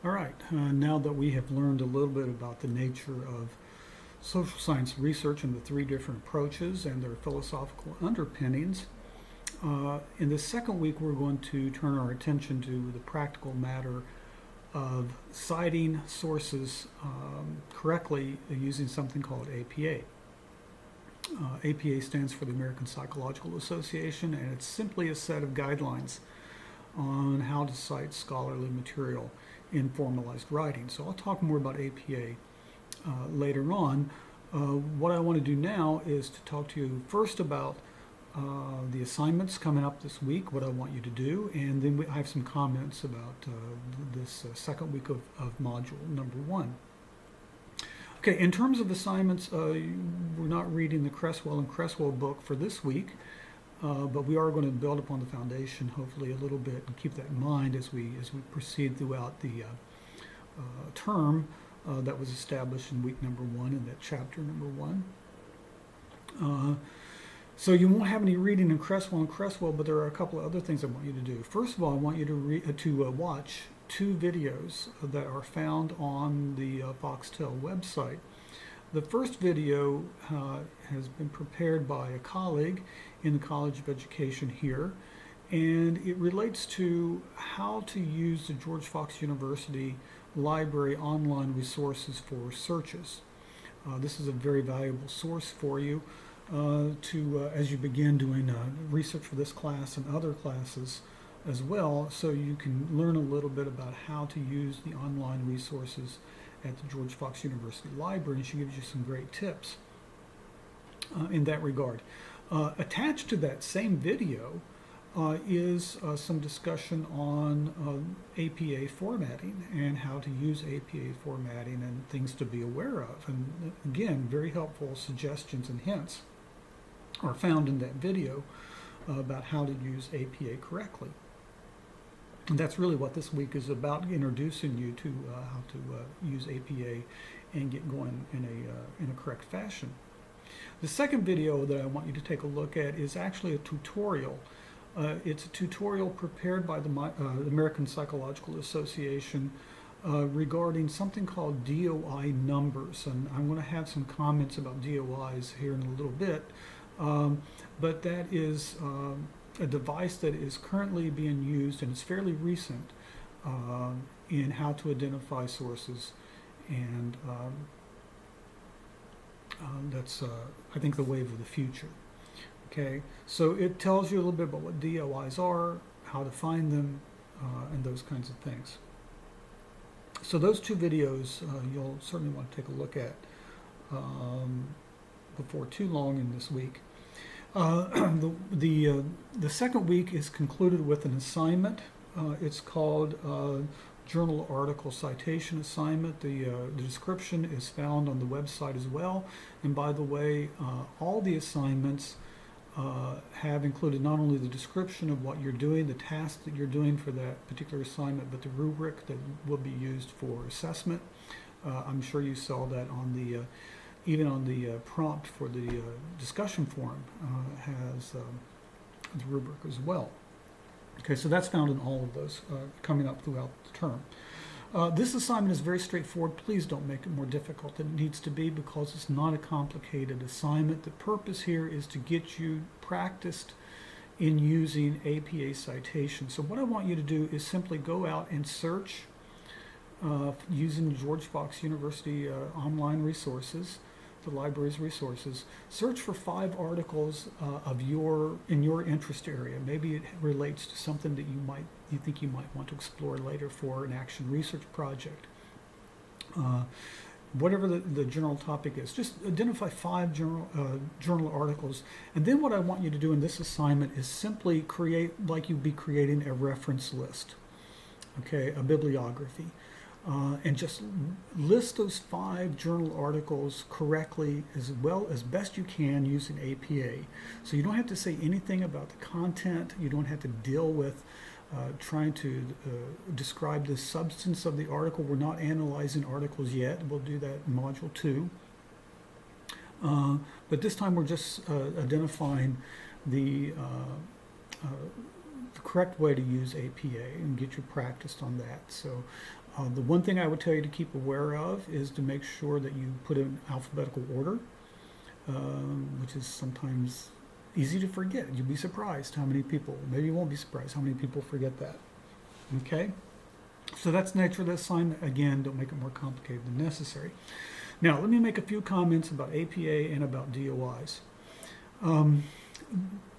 All right, now that we have learned a little bit about the nature of social science research and the three different approaches and their philosophical underpinnings, in the second week we're going to turn our attention to the practical matter of citing sources correctly using something called APA. APA stands for the American Psychological Association, and it's simply a set of guidelines on how to cite scholarly material in formalized writing. So I'll talk more about APA later on. What I want to do now is to talk to you first about the assignments coming up this week, what I want you to do, and then I have some comments about this second week of module number 1. Okay, in terms of assignments, we're not reading the Creswell and Creswell book for this week. But we are going to build upon the foundation, hopefully, a little bit, and keep that in mind as we proceed throughout the term that was established in week number 1 in that chapter number 1. So you won't have any reading in Creswell and Creswell, but there are a couple of other things I want you to do. First of all, I want you to watch 2 videos that are found on the Foxtel website. The first video has been prepared by a colleague in the College of Education here, and it relates to how to use the George Fox University Library online resources for searches. This is a very valuable source for you as you begin doing research for this class and other classes as well, so you can learn a little bit about how to use the online resources at the George Fox University Library, and she gives you some great tips in that regard. Attached to that same video is some discussion on APA formatting and how to use APA formatting and things to be aware of. And again, very helpful suggestions and hints are found in that video about how to use APA correctly. And that's really what this week is about, introducing you to how to use APA and get going in a correct fashion. The second video that I want you to take a look at is actually a tutorial. It's a tutorial prepared by the American Psychological Association regarding something called DOI numbers. And I'm going to have some comments about DOIs here in a little bit. But that is a device that is currently being used, and it's fairly recent, in how to identify sources, and that's I think the wave of the future. Okay, so it tells you a little bit about what DOIs are, how to find them, and those kinds of things. So those 2 videos you'll certainly want to take a look at before too long in this week. The second week is concluded with an assignment. It's called Journal Article Citation Assignment. The description is found on the website as well. And by the way, all the assignments have included not only the description of what you're doing, the task that you're doing for that particular assignment, but the rubric that will be used for assessment. I'm sure you saw that on the even on the prompt for the discussion forum has the rubric as well. Okay, so that's found in all of those coming up throughout the term. This assignment is very straightforward. Please don't make it more difficult than it needs to be, because it's not a complicated assignment. The purpose here is to get you practiced in using APA citation. So what I want you to do is simply go out and search using George Fox University online resources, the library's resources. Search for 5 articles in your interest area. Maybe it relates to something that you think you might want to explore later for an action research project. Whatever the general topic is, just identify 5 journal articles. And then what I want you to do in this assignment is simply create, like you'd be creating a reference list, okay, a bibliography. And just list those 5 journal articles correctly as well as best you can using APA. So you don't have to say anything about the content. You don't have to deal with trying to describe the substance of the article. We're not analyzing articles yet. We'll do that in Module 2. But this time we're just identifying the correct way to use APA and get you practiced on that. So The one thing I would tell you to keep aware of is to make sure that you put in alphabetical order, which is sometimes easy to forget. You'll be surprised how many people, maybe you won't be surprised how many people forget that. Okay? So that's the nature of the assignment. Again, don't make it more complicated than necessary. Now, let me make a few comments about APA and about DOIs. APA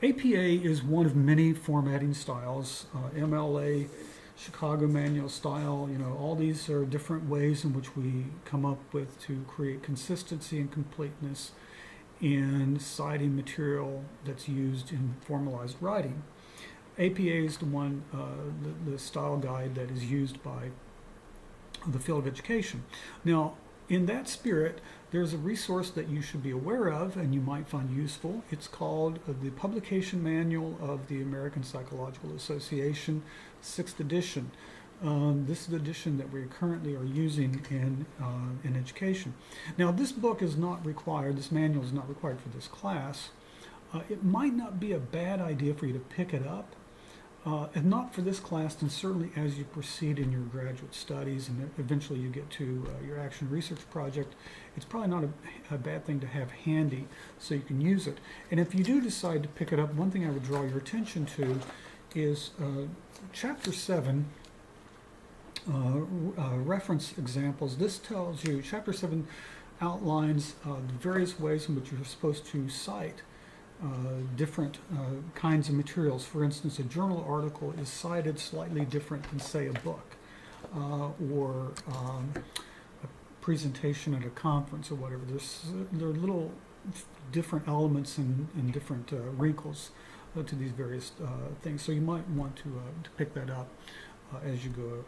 is one of many formatting styles. MLA, Chicago Manual style, all these are different ways in which we come up with to create consistency and completeness in citing material that's used in formalized writing. APA is the one, the style guide that is used by the field of education. Now, in that spirit, there's a resource that you should be aware of and you might find useful. It's called the Publication Manual of the American Psychological Association, 6th edition. This is the edition that we currently are using in education. Now, this book is not required, this manual is not required for this class. It might not be a bad idea for you to pick it up. If not for this class, then certainly as you proceed in your graduate studies and eventually you get to your action research project, it's probably not a bad thing to have handy so you can use it. And if you do decide to pick it up, one thing I would draw your attention to is Chapter 7, reference examples. This tells you, Chapter 7 outlines the various ways in which you're supposed to cite different kinds of materials. For instance, a journal article is cited slightly different than, say, a book or a presentation at a conference or whatever. There are little different elements and different wrinkles to these various things. So you might want to pick that up as you go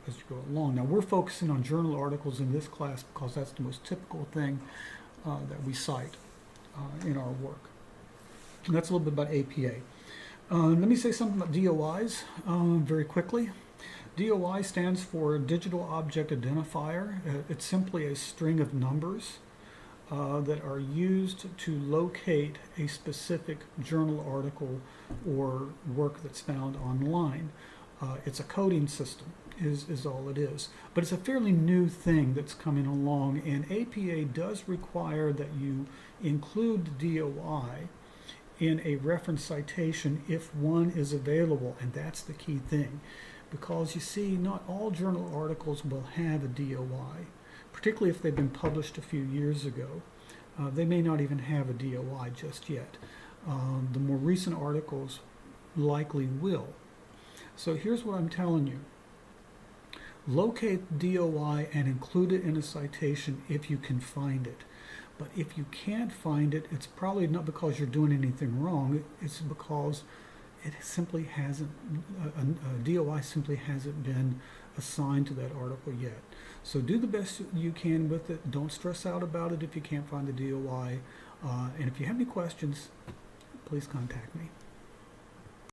along. Now, we're focusing on journal articles in this class because that's the most typical thing that we cite in our work. And that's a little bit about APA. Let me say something about DOIs very quickly. DOI stands for Digital Object Identifier. It's simply a string of numbers that are used to locate a specific journal article or work that's found online. It's a coding system is all it is. But it's a fairly new thing that's coming along, and APA does require that you include the DOI in a reference citation if one is available, and that's the key thing. Because you see, not all journal articles will have a DOI, particularly if they've been published a few years ago. They may not even have a DOI just yet. The more recent articles likely will. So here's what I'm telling you. Locate DOI and include it in a citation if you can find it. But if you can't find it, it's probably not because you're doing anything wrong. It's because it simply hasn't, a DOI simply hasn't been assigned to that article yet. So do the best you can with it. Don't stress out about it if you can't find the DOI. And if you have any questions, please contact me.